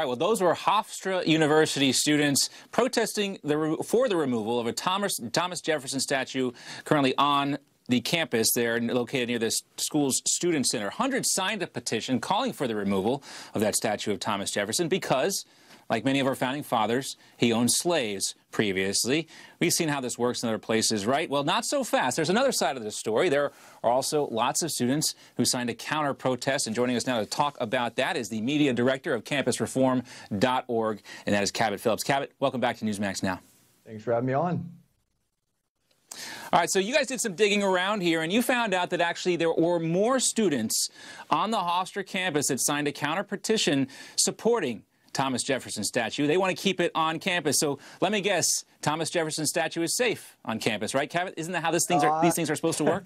right, well, those were Hofstra University students protesting for the removal of a Thomas Jefferson statue currently on the campus there, located near the school's student center. Hundreds signed a petition calling for the removal of that statue of Thomas Jefferson because, like many of our founding fathers, he owned slaves previously. We've seen how this works in other places, right? Well, not so fast. There's another side of this story. There are also lots of students who signed a counter-protest, and joining us now to talk about that is the media director of campusreform.org, and that is Cabot Phillips. Cabot, welcome back to Newsmax Now. Thanks for having me on. All right, so you guys did some digging around here, and you found out that actually there were more students on the Hofstra campus that signed a counter-petition supporting Thomas Jefferson statue. They want to keep it on campus. So let me guess, Thomas Jefferson statue is safe on campus, right, Cabot? Isn't that how these things are supposed to work?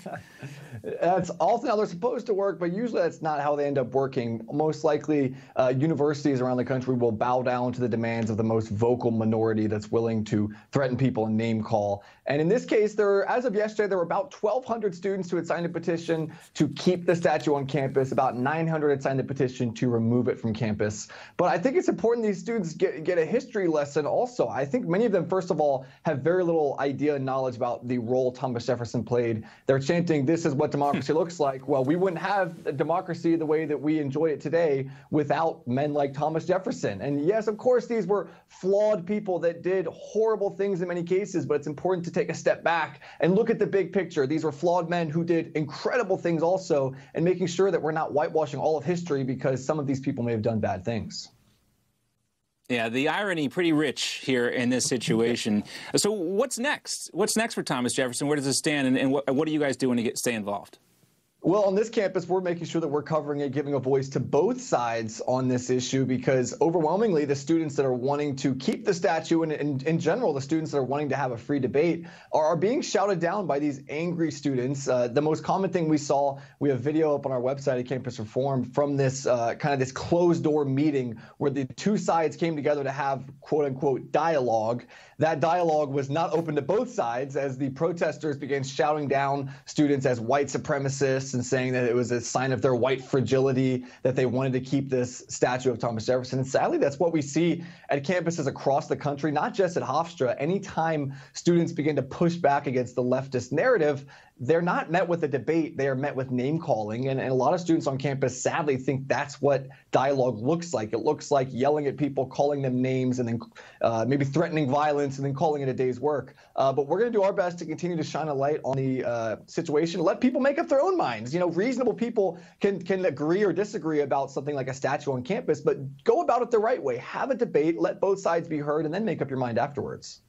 That's often how they're supposed to work, but usually that's not how they end up working. Most likely, universities around the country will bow down to the demands of the most vocal minority that's willing to threaten people and name call. And in this case, as of yesterday, there were about 1,200 students who had signed a petition to keep the statue on campus. About 900 had signed a petition to remove it from campus. But I think it's important these students get a history lesson also. I think many of them, first of all, have very little idea and knowledge about the role Thomas Jefferson played. They're chanting, "This is what democracy looks like." Well, we wouldn't have a democracy the way that we enjoy it today without men like Thomas Jefferson. And yes, of course, these were flawed people that did horrible things in many cases, but it's important to take a step back and look at the big picture. These were flawed men who did incredible things also, and making sure that we're not whitewashing all of history because some of these people may have done bad things. Yeah, the irony pretty rich here in this situation. So what's next? What's next for Thomas Jefferson? Where does it stand, and what are you guys doing to stay involved? Well, on this campus, we're making sure that we're covering it, giving a voice to both sides on this issue, because overwhelmingly the students that are wanting to keep the statue and in general the students that are wanting to have a free debate are being shouted down by these angry students. The most common thing we saw, we have video up on our website at Campus Reform from this kind of this closed door meeting where the two sides came together to have quote unquote dialogue. That dialogue was not open to both sides as the protesters began shouting down students as white supremacists and saying that it was a sign of their white fragility that they wanted to keep this statue of Thomas Jefferson. And sadly, that's what we see at campuses across the country, not just at Hofstra. Anytime students begin to push back against the leftist narrative, they're not met with a debate. They are met with name calling. And a lot of students on campus sadly think that's what dialogue looks like. It looks like yelling at people, calling them names, and then maybe threatening violence and then calling it a day's work. But we're going to do our best to continue to shine a light on the situation, let people make up their own minds. You know, reasonable people can agree or disagree about something like a statue on campus, but go about it the right way. Have a debate, let both sides be heard, and then make up your mind afterwards.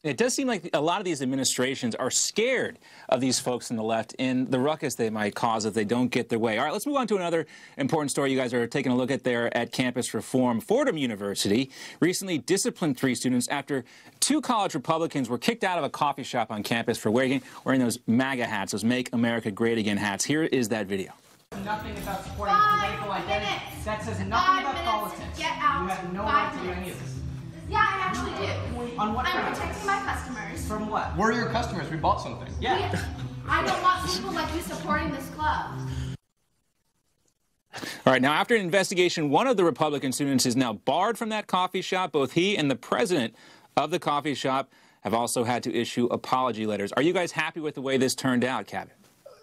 It does seem like a lot of these administrations are scared of these folks on the left and the ruckus they might cause if they don't get their way. All right, let's move on to another important story you guys are taking a look at there at Campus Reform. Fordham University recently disciplined 3 students after 2 college Republicans were kicked out of a coffee shop on campus for wearing those MAGA hats, those Make America Great Again hats. Here is that video. Nothing about supporting political identity. That says nothing about politics. Get out. You have no right to do any of this. Yeah, I actually do. On what I'm grounds? protecting my customers. From what? We're your customers. We bought something. Yeah. I don't want people like you supporting this club. All right, now after an investigation, one of the Republican students is now barred from that coffee shop. Both he and the president of the coffee shop have also had to issue apology letters. Are you guys happy with the way this turned out, Cabot?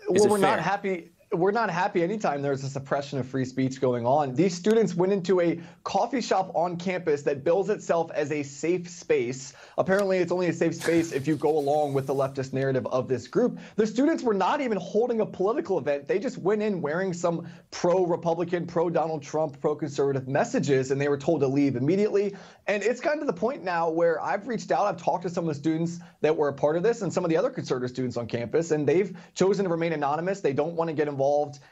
Well, we're not happy. We're not happy anytime there's a suppression of free speech going on. These students went into a coffee shop on campus that bills itself as a safe space. Apparently, it's only a safe space if you go along with the leftist narrative of this group. The students were not even holding a political event. They just went in wearing some pro-Republican, pro-Donald Trump, pro-conservative messages, and they were told to leave immediately. And it's gotten to the point now where I've reached out, I've talked to some of the students that were a part of this and some of the other conservative students on campus, and they've chosen to remain anonymous. They don't want to get involved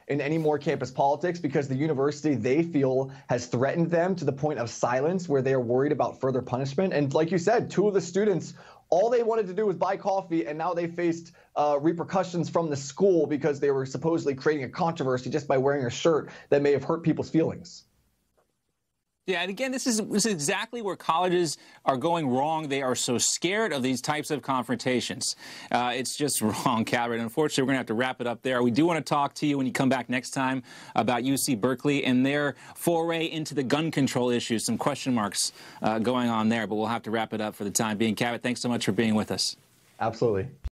in any more campus politics because the university, they feel, has threatened them to the point of silence where they are worried about further punishment. And like you said, 2 of the students, all they wanted to do was buy coffee, and now they faced repercussions from the school because they were supposedly creating a controversy just by wearing a shirt that may have hurt people's feelings. Yeah, and again, this is exactly where colleges are going wrong. They are so scared of these types of confrontations. It's just wrong, Cabot. Unfortunately, we're going to have to wrap it up there. We do want to talk to you when you come back next time about UC Berkeley and their foray into the gun control issues. Some question marks going on there, but we'll have to wrap it up for the time being. Cabot, thanks so much for being with us. Absolutely.